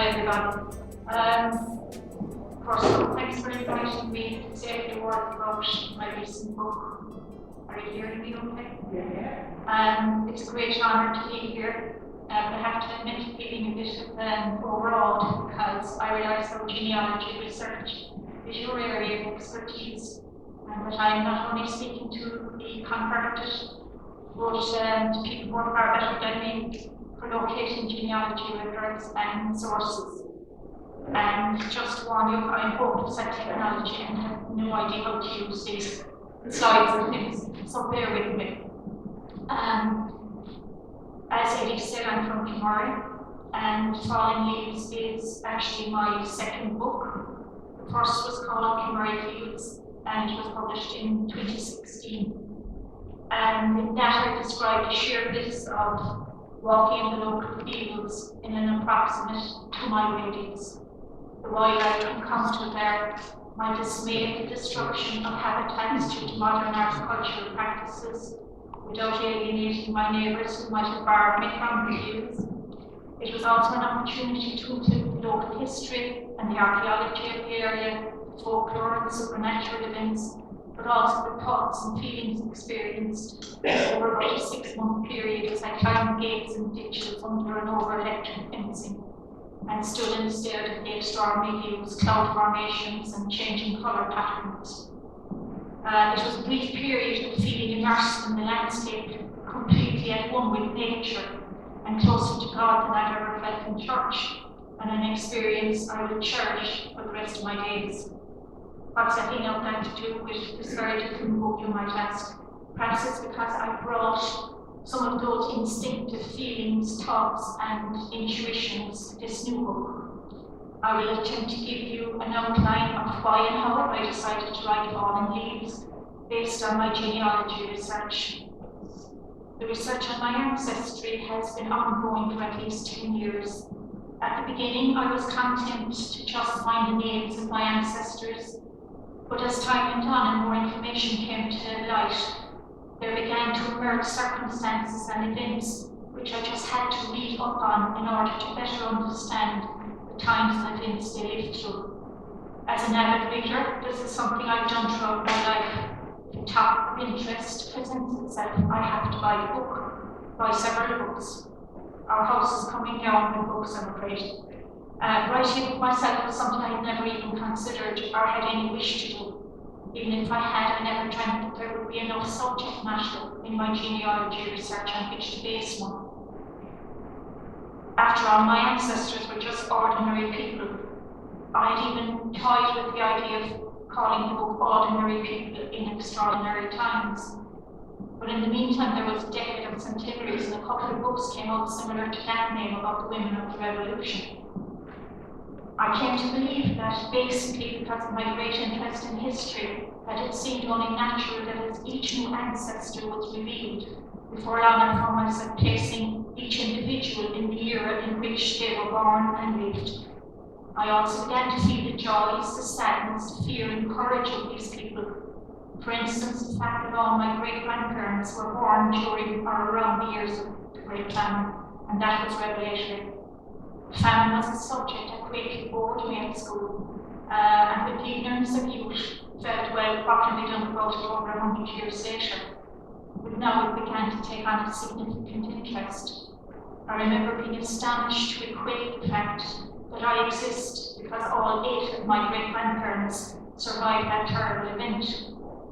Hi everyone. First of all, thanks for inviting me to say a few words about my recent book. Are you hearing me okay? Yeah. It's a great honour to be here. But I have to admit feeling a bit overawed because I realise how genealogy research is your area of expertise, and that I am not only speaking to the converted, but to people who are far better than me for locating genealogy records and sources. And just to warn you, I'm hopeless at technology and have no idea how to use these slides and things, so bear with me. As Eddie said, I'm from Kimura, and Fallen Leaves is actually my second book. The first was called Kimura Fields, and it was published in 2016. And in that I described a sheer bliss of walking in the local fields in an approximate 2-mile radius. The wildlife encountered there, my dismay at the destruction of habitats due to modern agricultural practices, without alienating my neighbours who might have barred me from the fields. It was also an opportunity to include the local history and the archaeology of the area, folklore and supernatural events, but also the thoughts and feelings experienced over about a 6-month period as I climbed gates and ditches under and over electric fencing and stood and stared at the extraordinary views, cloud formations and changing colour patterns. It was a brief period of feeling immersed in the landscape, completely at one with nature and closer to God than I've ever felt in church, and an experience I will cherish for the rest of my days. What's that thing I've got to do with this very different book, you might ask? Perhaps it's because I brought some of those instinctive feelings, thoughts, and intuitions to this new book. I will attempt to give you an outline of why and how I decided to write Fallen Leaves based on my genealogy research. The research on my ancestry has been ongoing for at least 10 years. At the beginning, I was content to just find the names of my ancestors, but as time went on and more information came to light, there began to emerge circumstances and events which I just had to read up on in order to better understand the times and events they lived through. As an avid reader, this is something I've done throughout my life. If a topic of interest presents itself, I have to buy a book, buy several books. Our house is coming down with books, I'm afraid. Writing myself was something I had never even considered or had any wish to do. Even if I had, I never dreamt that there would be enough subject matter in my genealogy research on which to base one. After all, my ancestors were just ordinary people. I had even toyed with the idea of calling the book Ordinary People in Extraordinary Times. But in the meantime, there was Decadence and Theories, and a couple of books came out similar to that name about the women of the Revolution. I came to believe that basically because of my great interest in history, that it seemed only natural that as each new ancestor was revealed, before long I found myself placing each individual in the era in which they were born and lived. I also began to feel the joys, the sadness, the fear and courage of these people. For instance, the fact that all my great-grandparents were born during or around the years of the Great Famine, and that was revelatory. Famine was a subject that greatly bored me at school, and with the ignorance of youth, felt, well, what can be done about it over 100 years later? But now it began to take on a significant interest. I remember being astonished to equate the fact that I exist because all 8 of my great-grandparents survived that terrible event,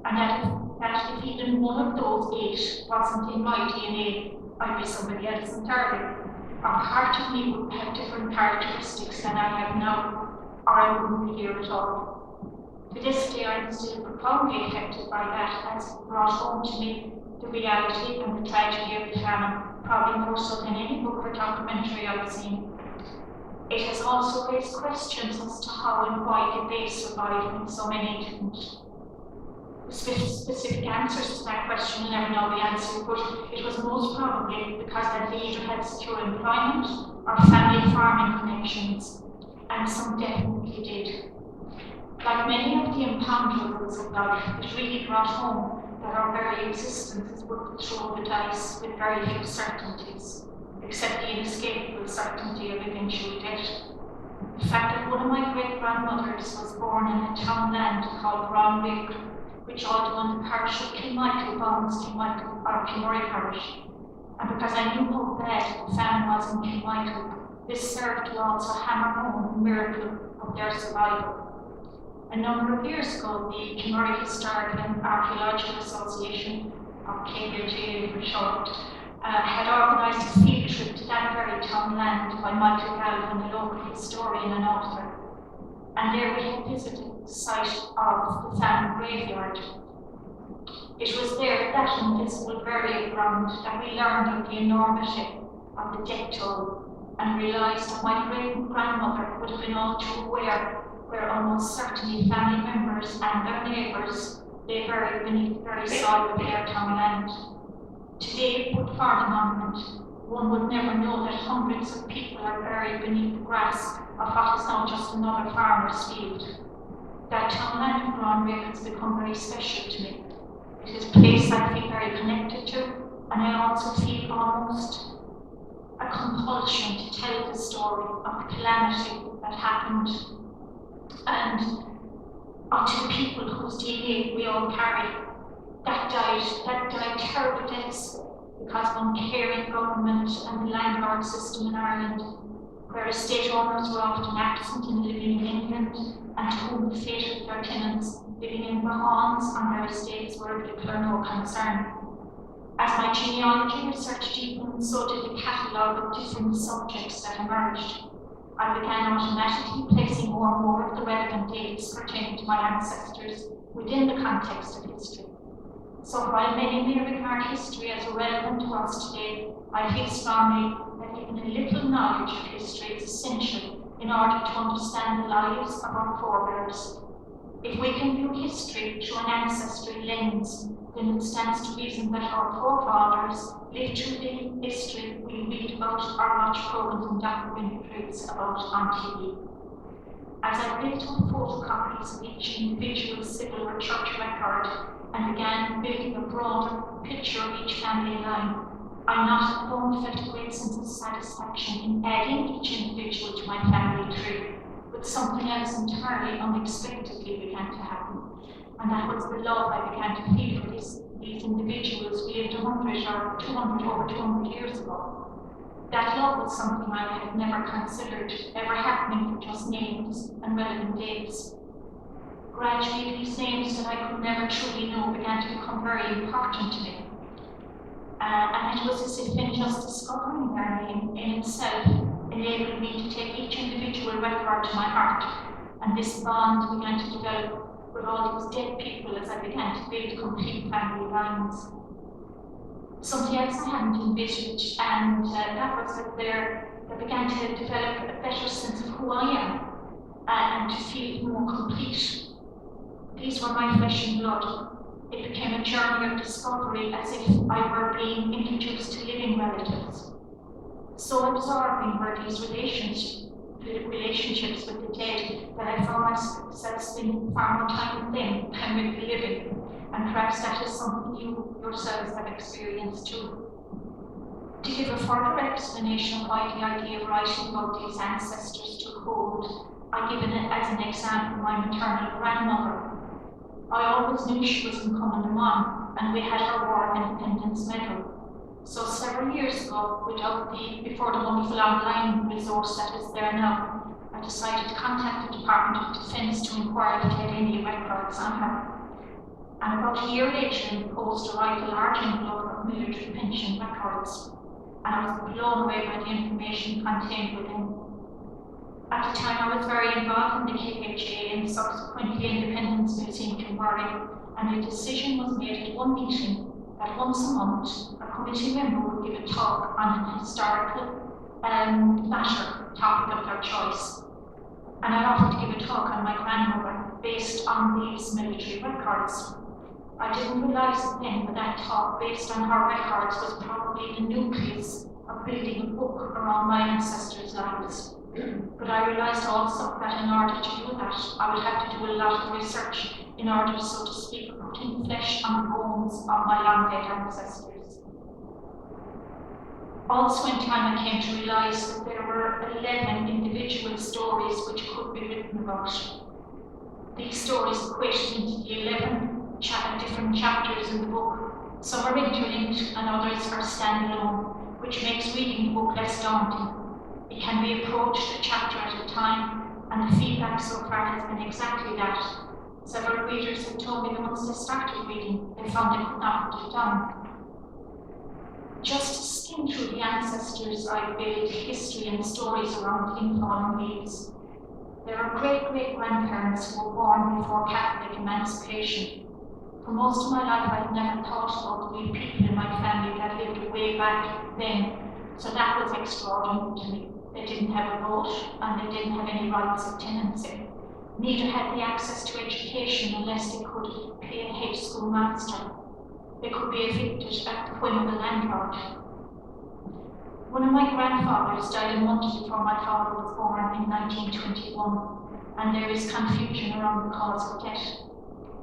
and that if even one of those 8 wasn't in my DNA, I'd be somebody else entirely. A part of me would have different characteristics than I have now, or I wouldn't be here at all. To this day, I'm still profoundly affected by that, as it brought home to me the reality and the tragedy of the famine, probably more so than any book or documentary I've seen. It has also raised questions as to how and why did they survive when so many didn't. Specific answers to that question will never know the answer, but it was most probably because that they either had secure employment or family farming connections, and some definitely did. Like many of the imponderables of life, it really brought home that our very existence is but the throw of the dice with very few certainties, except the inescapable certainty of eventual death. The fact that one of my great-grandmothers was born in a townland called Brownwick, which although in the parish of Kilmichael bonds Kilmichael or Kilmurray parish. And because I knew how bad the famine was in Kilmichael, this served to also hammer home the miracle of their survival. A number of years ago, the Kilmurray Historical and Archaeological Association, or KHA for short, had organised a field trip to that very townland by Michael Galvin, a local historian and author. And there we had visited the site of the famine graveyard. It was there at that invisible burial ground that we learned of the enormity of the death toll and realised that my great-grandmother would have been all too aware where almost certainly family members and their neighbours lay buried beneath the very soil of their townland. Today, but for the monument, one would never know that hundreds of people are buried beneath the grass of what is now just another farmer's field. That townland of Brownwick has become very special to me. It is a place I feel very connected to, and I also feel almost a compulsion to tell the story of the calamity that happened and to the people whose DNA we all carry that died terrible deaths because of uncaring government and the landlord system in Ireland, where estate owners were often absent and living in England, and to whom the fate of their tenants living in Bahamas on their estates were of little or no concern. As my genealogy research deepened, so did the catalogue of different subjects that emerged. I began automatically placing more and more of the relevant dates pertaining to my ancestors within the context of history. So while many may regard history as irrelevant to us today, I feel strongly that even a little knowledge of history is essential in order to understand the lives of our forebears. If we can view history through an ancestry lens, then it stands to reason that our forefathers lived through the history we read about or watch programs and documentaries about on TV. As I built up photocopies of each individual civil or church record and began building a broader picture of each family line, I not alone felt a great sense of satisfaction in adding each individual to my family tree, but something else entirely unexpectedly began to happen. And that was the love I began to feel for these individuals who lived 100 or 200 over 200 years ago. That love was something I had never considered ever happening for just names and relevant dates. Gradually, these names that I could never truly know began to become very important to me. And it was as if in just discovering their name in itself enabled me to take each individual record to my heart. And this bond began to develop with all these dead people as I began to build complete family lines. Something else I hadn't envisaged, and that was that there began to develop a better sense of who I am and to feel more complete. These were my flesh and blood. It became a journey of discovery as if I were being introduced to living relatives. So absorbing were these relationships with the dead that I found myself spending far more time with them than with the living. And perhaps that is something you yourselves have experienced too. To give a further explanation of why the idea of writing about these ancestors took hold, I give it as an example my maternal grandmother. I always knew she was in Common Mom, and we had her War Independence Medal. So several years ago, before the wonderful online resource that is there now, I decided to contact the Department of Defence to inquire if they had any records on her. And about a year later, in the post arrived a large envelope of military pension records, and I was blown away by the information contained within. At the time, I was very involved in the KHA and subsequently Independence Museum Kilmurray, and a decision was made at one meeting that once a month, a committee member would give a talk on an historical matter, topic of their choice. And I offered to give a talk on my grandmother based on these military records. I didn't realise then that that talk based on her records was probably the nucleus of building a book around my ancestors' lives. But I realised also that in order to do that, I would have to do a lot of research in order, so to speak, putting flesh on the bones of my long dead ancestors. Also in time I came to realise that there were 11 individual stories which could be written about. These stories equated into the 11 different chapters in the book. Some are interlinked and others are standalone, which makes reading the book less daunting. It can be approached a chapter at a time, and the feedback so far has been exactly that. Several readers have told me that once they started reading, they found they could not put it down. Just to skim through the ancestors, I built history and stories around Infallen Leaves. There are great-great-grandparents who were born before Catholic emancipation. For most of my life, I'd never thought about the real people in my family that lived way back then, so that was extraordinary to me. They didn't have a vote, and they didn't have any rights of tenancy. Neither had they access to education unless they could pay a head schoolmaster. They could be evicted at the whim of the landlord. One of my grandfathers died a month before my father was born in 1921, and there is confusion around the cause of death.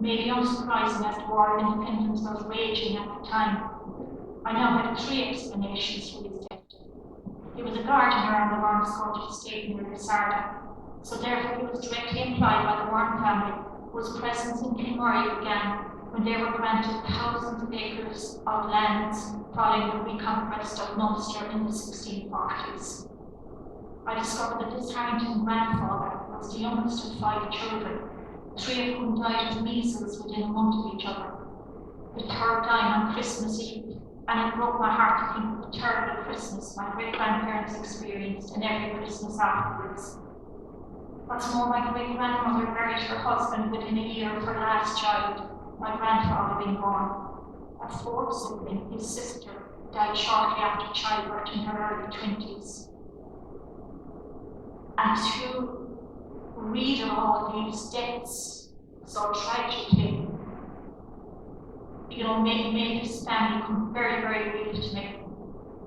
Maybe unsurprising as the War of Independence was raging at the time. I now have 3 explanations for his death. He was a gardener on the Barnes Court estate near Sarda, so therefore he was directly employed by the Warren family, whose presence in Kilmurray began when they were granted thousands of acres of lands following the reconquest of Munster in the 1640s. I discovered that this Harrington grandfather was the youngest of 5 children, 3 of whom died of measles within a month of each other. The 3rd died on Christmas Eve, and it broke my heart to think of the terrible Christmas my great-grandparents experienced and every Christmas afterwards. What's more, my great-grandmother buried her husband within a year of her last child, my grandfather being born. A 4th sibling, his sister, died shortly after childbirth in her early 20s. And to read of all these deaths so tragically, made this family come very, very real to me.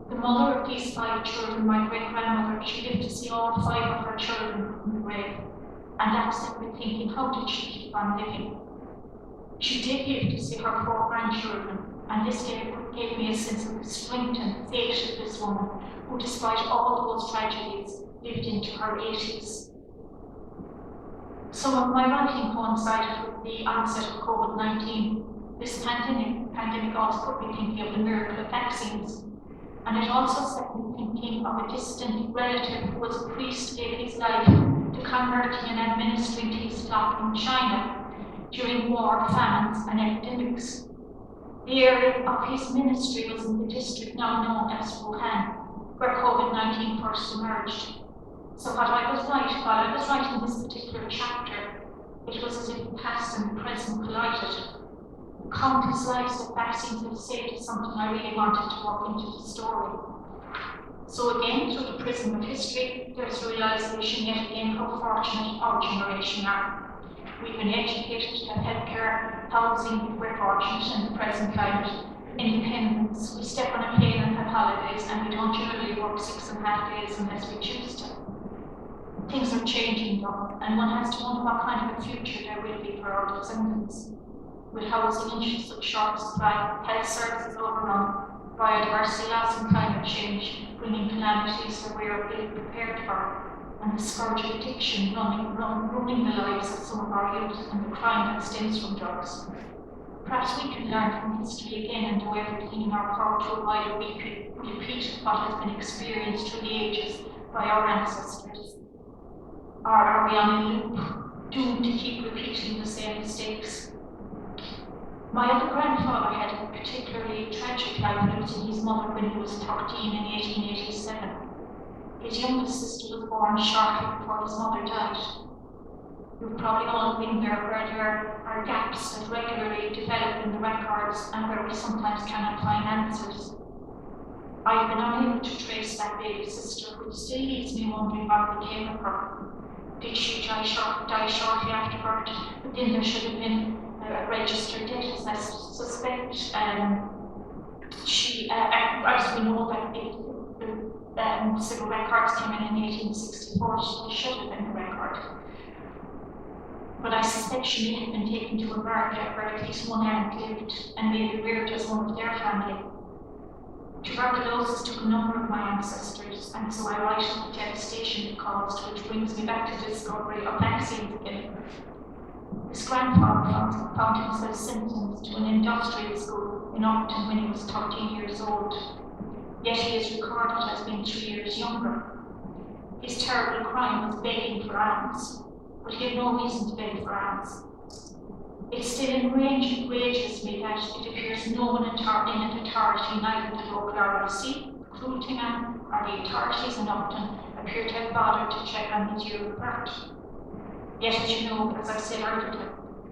The mother of these 5 children, my great-grandmother, she lived to see all 5 of her children in the grave, and that set me thinking, how did she keep on living? She did live to see her 4 grandchildren, and this gave me a sense of the strength and faith of this woman, who, despite all those tragedies, lived into her 80s. Some of my writing coincided with the onset of COVID-19. This pandemic also put me thinking of the miracle of vaccines, and it also set me thinking of a distant relative who was a priest gave his life to converting and administering to his flock in China during war, famines, and epidemics. The area of his ministry was in the district now known as Wuhan, where COVID-19 first emerged. So while I was writing this particular chapter, it was as if the past and the present collided. Countless lives that vaccines have saved is something I really wanted to work into the story. So again, through the prism of history, there's realization yet again how fortunate our generation are. We've been educated, have healthcare, housing, we're fortunate in the present climate. Independence, we step on a plane and have holidays, and we don't generally work 6.5 days unless we choose to. Things are changing though, and one has to wonder what kind of a future there will be for our descendants. With housing in such short supply, health services overrun, biodiversity loss and climate change, bringing calamities that we are ill prepared for, and the scourge of addiction ruining the lives of some of our youth and the crime that stems from drugs. Perhaps we can learn from history again and do everything in our power to avoid a repeat of what has been experienced through the ages by our ancestors. Or are we on a loop, doomed to keep repeating the same mistakes? My other grandfather had a particularly tragic life, losing his mother when he was 13 in 1887. His youngest sister was born shortly before his mother died. You've probably all been there where there are gaps that regularly develop in the records and where we sometimes cannot find answers. I've been unable to trace that baby sister, which still leaves me wondering what became of her. Did she die shortly after birth? But then there should have been a registered death, as I suspect. As we know that the civil records came in 1864, so there should have been a record. But I suspect she may have been taken to America, where at least one aunt lived, and maybe reared as one of their family. To Tuberculosis took a number of my ancestors, and so I write of the devastation it caused, which brings me back to the discovery of vaccines again. His grandfather found himself sentenced to an industrial school in Upton when he was 13 years old, yet he is recorded as being 3 years younger. His terrible crime was begging for alms, but he had no reason to beg for alms. It still enrages me that it appears no one in authority, neither the local RIC, the Cruelty Man, or the authorities in Upton appear to have bothered to check on his year of birth. Yet, as you know, as I said earlier,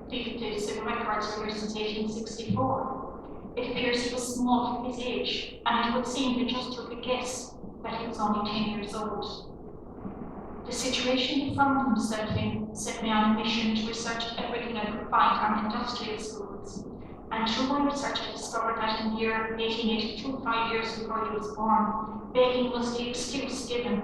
the civil records are here since 1864. It appears he was small for his age, and it would seem they just took a guess that he was only 10 years old. The situation he found himself in set me on a mission to research everything I could find on industrial schools. And through my research, I discovered that in the year 1882, 5 years before he was born, begging was the excuse given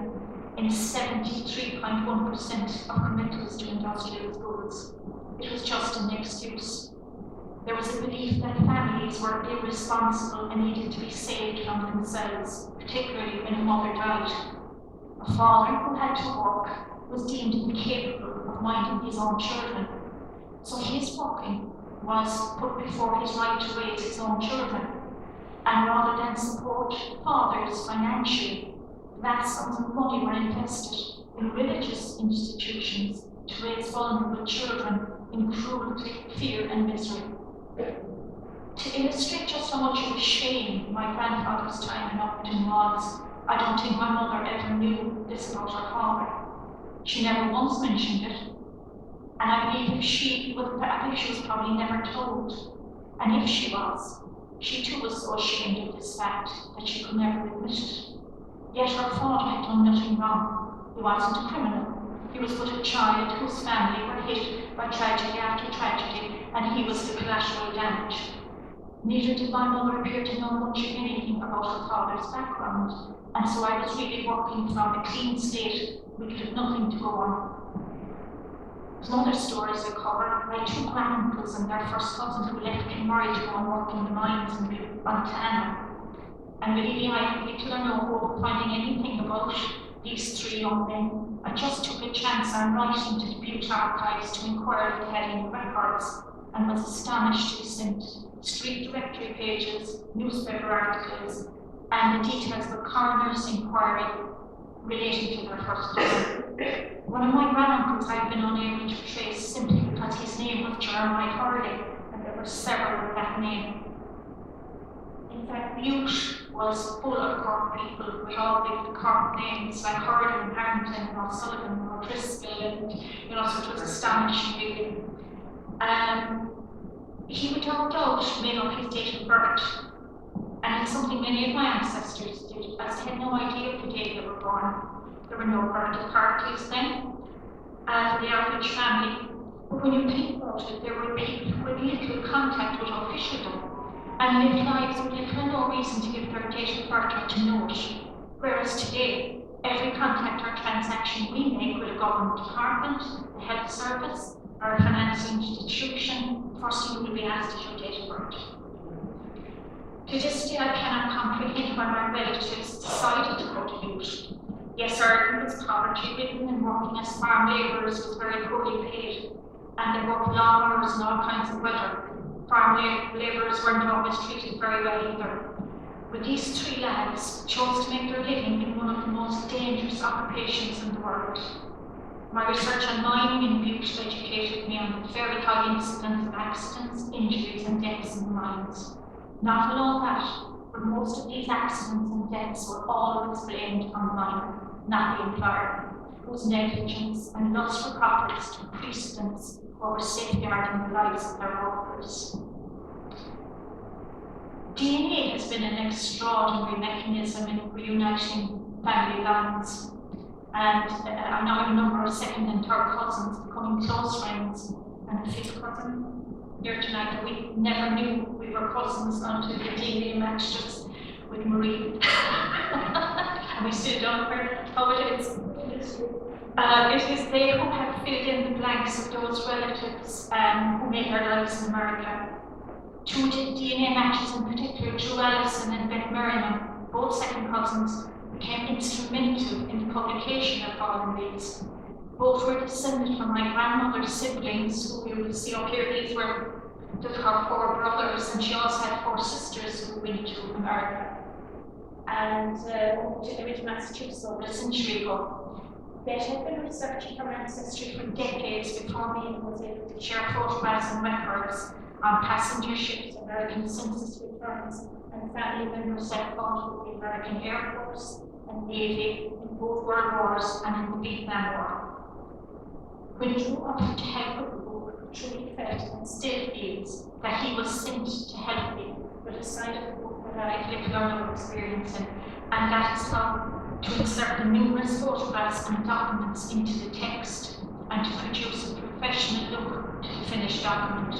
in 73.1% of committals to industrial schools. It was just an excuse. There was a belief that families were irresponsible and needed to be saved from themselves, particularly when a mother died. A father who had to work was deemed incapable of minding his own children. So his working was put before his right to raise his own children. And rather than support fathers financially, vast sums of money were invested in religious institutions to raise vulnerable children in cruelty, fear, and misery. To illustrate just how much of a shame my grandfather's time in Upton was, I don't think my mother ever knew this about her father. She never once mentioned it, and I believe she was probably never told. And if she was, she too was so ashamed of this fact that she could never admit it. Yet her father had done nothing wrong. He wasn't a criminal. He was but a child whose family were hit by tragedy after tragedy, and he was the collateral damage. Neither did my mother appear to know much of anything about her father's background, and so I was really working from a clean slate. We could have nothing to go on. Some other stories I cover, my 2 granduncles and their first cousin who left Kinmurray to go and work in the mines in Montana. And believe me, I had little or no hope of finding anything about these 3 young men. I just took a chance on writing to the Butte archives to inquire if they had any records, and was astonished to be sent street directory pages, newspaper articles, and the details of a coroner's inquiry relating to their first cousin. One of my granduncles I've been unable to trace simply because his name was Jeremiah Hurley, and there were several with that name. In fact, Butte was full of Cork people with all the Cork names like Hurley and Harrington and O'Sullivan and O'Driscoll, and so it was astonishing really. He without doubt made up his date of birth, and it's something many of my ancestors did, as they had no idea of the day they were born. There were no birthday parties then for the average family, but when you think about it, there were people who had little contact with officialdom and lived lives with little or no reason to give their date of birth or to know it. Whereas today, every contact or transaction we make with a government department, a health service, or a financial institution, first you will be asked is your date of birth. To this day, I cannot comprehend why my relatives decided to go to Butte. Yes, Ireland was poverty-ridden and working as farm labourers was very poorly paid, and they worked long hours in all kinds of weather. Farm labourers weren't always treated very well either. But these 3 lads chose to make their living in one of the most dangerous occupations in the world. My research on mining in Butte educated me on the very high incidence of accidents, injuries, and deaths in the mines. Not alone that, but most of these accidents and deaths were always blamed on the miner, not the employer, whose negligence and lust for profits took precedence over safeguarding the lives of their workers. DNA has been an extraordinary mechanism in reuniting family bonds, and I now have a number of 2nd and 3rd cousins becoming close friends, and a 5th cousin here tonight that we never knew we were cousins until the DNA matched us with Marie. And we still don't know how it is. It is they who have filled in the blanks of those relatives who made their lives in America. 2 DNA matches in particular, Drew Allison and Beth Merriman, both second cousins, became instrumental in the publication of following leaves. Both were descended from my grandmother's siblings, who you will see up here. These were her 4 brothers, and she also had 4 sisters who went to America and to Massachusetts over a century ago. They had been researching her ancestry for decades before me was able to share photographs and records on passenger ships, American census returns, and family members set foot with the American Air Force and Navy in both World Wars and in the Vietnam War. When Drew offered to help with the book, truly felt and still feels that he was sent to help me with a side of the book that I had little or no experience in, and that is how to insert the numerous photographs and documents into the text and to produce a professional look to the finished document.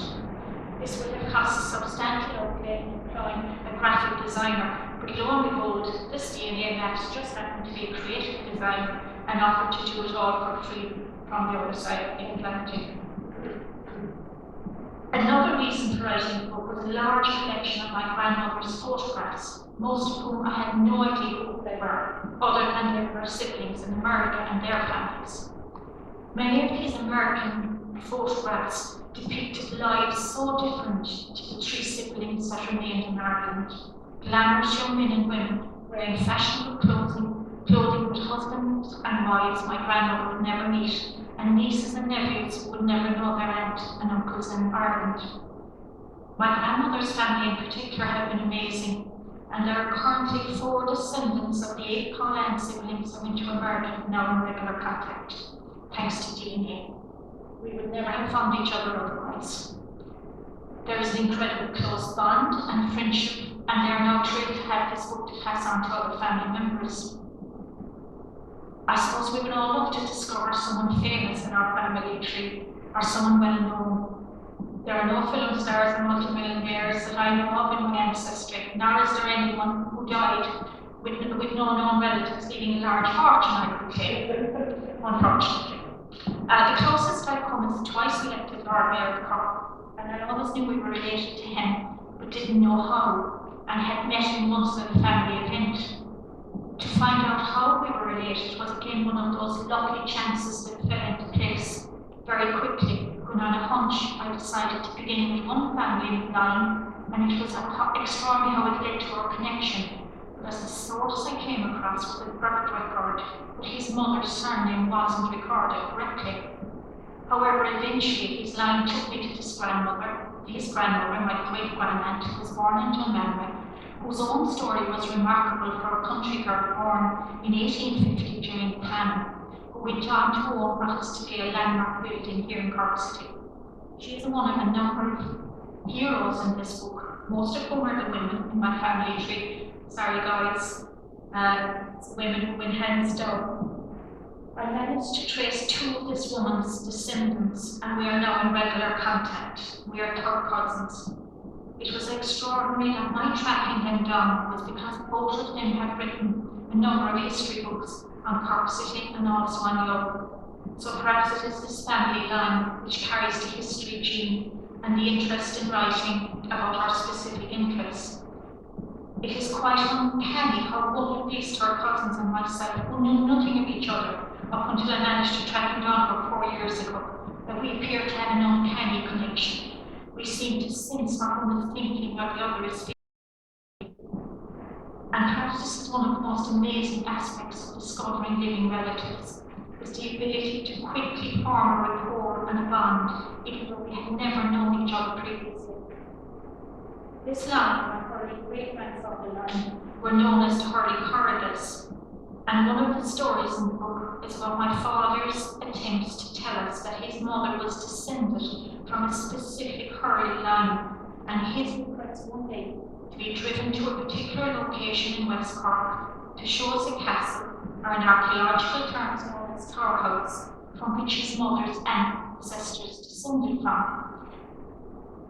This would have cost a substantial outlay in employing a graphic designer, but lo and behold, this DNA match just happened to be a creative designer and offered to do it all for free from the other side of the Atlantic. Another reason for writing the book was a large collection of my grandmother's photographs, most of whom I had no idea who they were, other than they were siblings in America and their families. Many of these American photographs depicted lives so different to the 3 siblings that remained in Ireland. Glamorous young men and women wearing fashionable clothing with husbands and wives my grandmother would never meet, and nieces and nephews who would never know their aunt and uncles in Ireland. My grandmother's family in particular have been amazing, and there are currently 4 descendants of the 8 Pauline siblings who went to America now in regular contact, thanks to DNA. We would never have found each other otherwise. There is an incredible close bond and friendship, and they are now thrilled to have this book to pass on to other family members. I suppose we would all love to discover someone famous in our family tree, or someone well known. There are no film stars and multimillionaires that I know of in my ancestry, nor is there anyone who died with no known relatives leaving a large fortune, I could claim, unfortunately. The closest I've come is the twice elected Lord Mayor of Cork, and I always knew we were related to him, but didn't know how, and had met him once at a family event. To find out how we were related was again one of those lucky chances that fell into place very quickly, when on a hunch I decided to begin with one family line, and it was extraordinary how it led to our connection, because the source I came across was a birth record, but his mother's surname wasn't recorded correctly. However, eventually his line took me to his grandmother, my great-grandaunt, who was born in Dunmanway, whose own story was remarkable for a country girl born in 1850 during the famine, who went on to own what is today a landmark building here in Cork City. She is one of a number of heroes in this book, most of whom are the women in my family tree. Sorry guys, women who went hands down. I managed to trace 2 of this woman's descendants, and we are now in regular contact. We are 3rd cousins. It was extraordinary that my tracking them down was because both of them have written a number of history books on Cork City and also on Love. So perhaps it is this family line which carries the history gene and the interest in writing about our specific interests. It is quite uncanny how one of these 3rd cousins and myself, who knew nothing of each other up until I managed to track them down about 4 years ago, that we appear to have an uncanny connection. We seem to sense what one is thinking, what the other is feeling. And perhaps this is one of the most amazing aspects of discovering living relatives, is the ability to quickly form a rapport and a bond, even though we have never known each other previously. This line, my early great-grandfather line, were known as the Hurley Corridors, and one of the stories in the book is about my father's attempts to tell us that his mother was descended from a specific Hurley line, and his request one day to be driven to a particular location in West Cork to show us a castle, or in archaeological terms known as Tower House, from which his mother's ancestors descended from.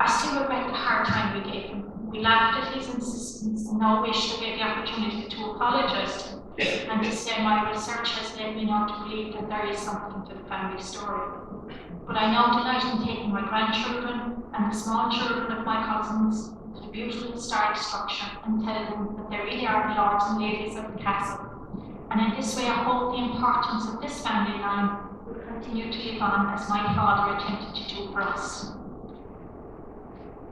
I still regret the hard time we gave him. We laughed at his insistence and now wish to get the opportunity to apologise to him and to say my research has led me now to believe that there is something to the family story. But I now delight in taking my grandchildren and the small children of my cousins to the beautiful historic structure and tell them that they really are the lords and ladies of the castle. And in this way, I hope the importance of this family line will continue to live on as my father attempted to do for us.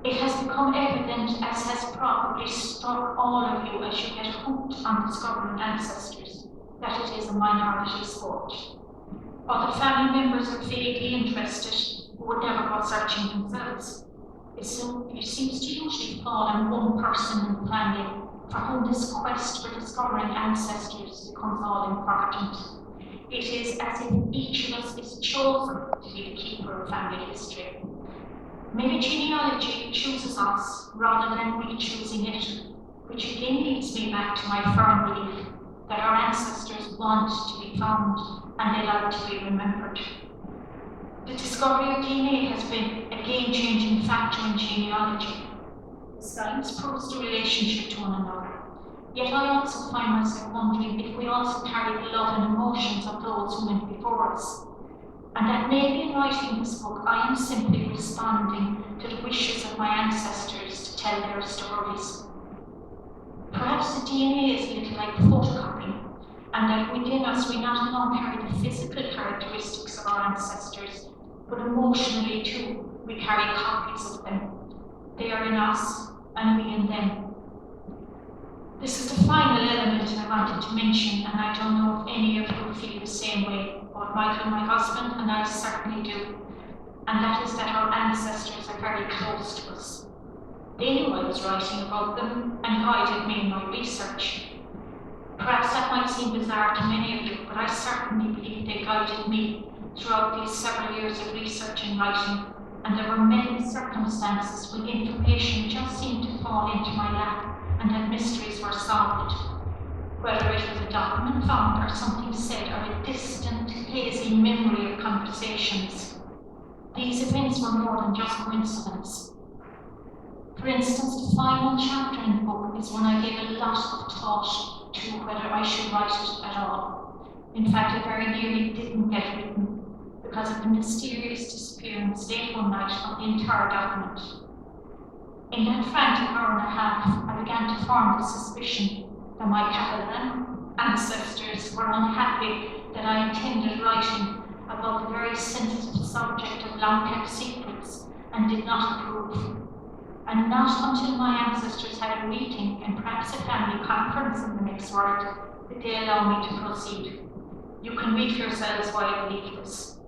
It has become evident, as has probably struck all of you as you get hooked on discovering ancestors, that it is a minority sport. Other family members are vaguely interested who would never go searching themselves. It seems to usually fall on one person in the family for whom this quest for discovering ancestors becomes all important. It is as if each of us is chosen to be the keeper of family history. Maybe genealogy chooses us rather than we choosing it, which again leads me back to my firm belief that our ancestors want to be found and they like to be remembered. The discovery of DNA has been a game-changing factor in genealogy. Science proves the relationship to one another. Yet I also find myself wondering if we also carry the love and emotions of those who went before us. And that maybe in writing this book, I am simply responding to the wishes of my ancestors to tell their stories. Perhaps the DNA is a little like photocopying, and that within us we not alone carry the physical characteristics of our ancestors, but emotionally too, we carry copies of them. They are in us, and we in them. This is the final element I wanted to mention, and I don't know if any of you feel the same way. Both Michael, my husband, and I certainly do. And that is that our ancestors are very close to us. They knew I was writing about them and guided me in my research. Perhaps that might seem bizarre to many of you, but I certainly believe they guided me throughout these several years of research and writing, and there were many circumstances when information just seemed to fall into my lap and that mysteries were solved. Whether it was a document found or something said or a distant, hazy memory of conversations, these events were more than just coincidence. For instance, the final chapter in the book is one I gave a lot of thought to whether I should write it at all. In fact, it very nearly didn't get written because of the mysterious disappearance late one night of the entire document. In that frantic hour and a half, I began to form the suspicion that my Catalan ancestors were unhappy that I intended writing about the very sensitive subject of long-kept secrets and did not approve. And not until my ancestors had a meeting and perhaps a family conference in the next world did they allow me to proceed. You can read for yourselves why I believe this.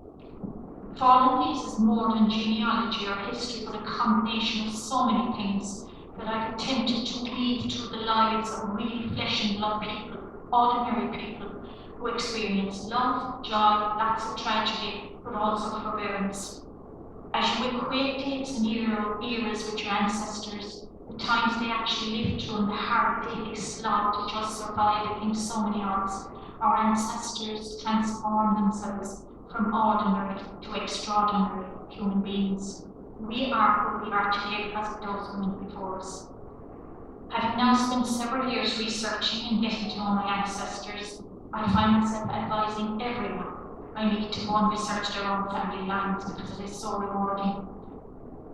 Fallen Leaves is more than genealogy or history, but a combination of so many things that I've attempted to weave through the lives of real flesh and blood people, ordinary people, who experience love, joy, lots of tragedy, but also forbearance. As you equate dates and eras with your ancestors, the times they actually lived through and the hard daily slog to just survive against so many odds, our ancestors transform themselves from ordinary to extraordinary human beings. We are who we are today because of those who went before us. Having now spent several years researching and getting to know my ancestors, I find myself advising everyone I meet to go and research their own family lines because it is so rewarding.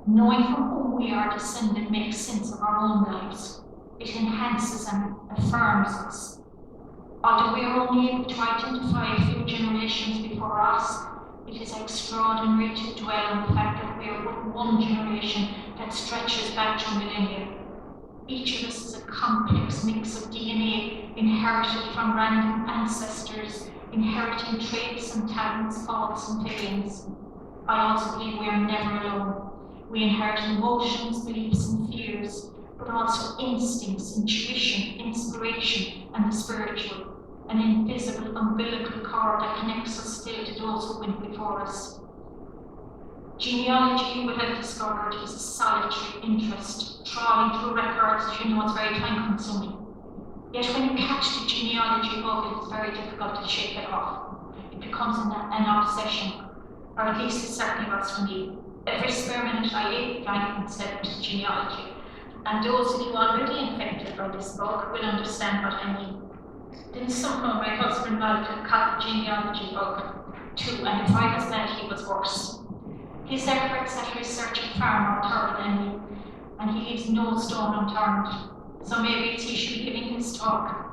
Knowing from whom we are descended makes sense of our own lives. It enhances and affirms us. Although we are only able to identify a few generations before us, it is extraordinary to dwell on the fact that we are but one generation that stretches back to millennia. Each of us is a complex mix of DNA inherited from random ancestors, inheriting traits and talents, faults and failings. I also believe we are never alone. We inherit emotions, beliefs and fears, but also instincts, intuition, inspiration, and the spiritual, an invisible umbilical cord that connects us still to those who went before us. Genealogy, you would have discovered, is a solitary interest. Trawling through records, as you know, it's very time-consuming. Yet when you catch the genealogy bug, it's very difficult to shake it off. It becomes an obsession, or at least it certainly was for me. Every spare minute I ate, I concept genealogy. And those of you already infected by this bug will understand what I mean. Then somehow my husband Malcolm caught the genealogy bug too, and if I was bad, he was worse. His efforts at research are far more thorough than me, and he leaves no stone unturned. So maybe he should be giving his talk.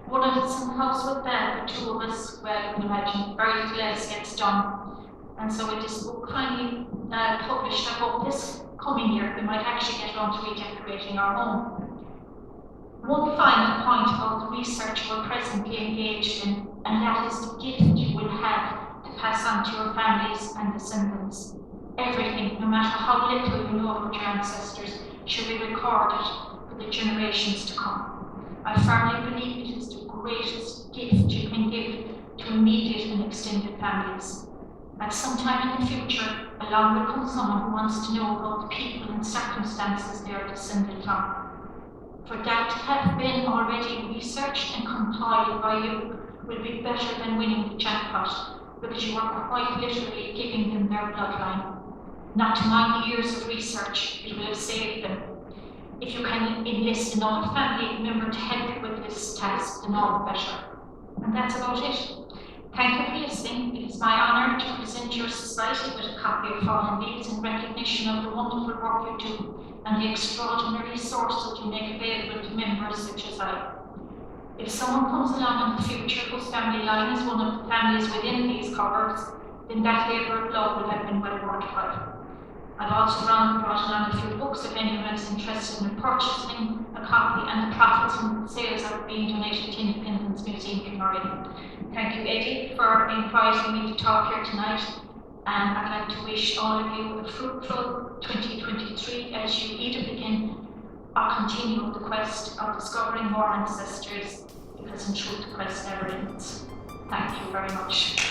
One of us in the house with that, the two of us, well, you can imagine, very little else gets done. And so with this book finally published, I hope this coming year we might actually get on to redecorating our home. One final point about the research we're presently engaged in, and that is the gift you will have to pass on to your families and descendants. Everything, no matter how little you know about your ancestors, should be recorded for the generations to come. I firmly believe it is the greatest gift you can give to immediate and extended families. At some time in the future, along will come someone who wants to know about the people and circumstances they are descended from. For that to have been already researched and compiled by you will be better than winning the jackpot, because you are quite literally giving them their bloodline. Not to mind the years of research it will have saved them. If you can enlist another family member to help you with this task, then all the better. And that's about it. Thank you for listening. It is my honour to present your society with a copy of Fallen Leaves in recognition of the wonderful work you do and the extraordinary source that you make available to members such as I. If someone comes along in the future whose family line is one of the families within these covers, then that labour of love will have been well worthwhile. I've also brought along a few books if anyone is interested in purchasing a copy, and the profits and sales are being donated to Independence Museum Kilmurray. Thank you, Eddie, for inviting me to talk here tonight, and I'd like to wish all of you a fruitful 2023 as you either begin or continue the quest of discovering more ancestors, because in truth the quest never ends. Thank you very much.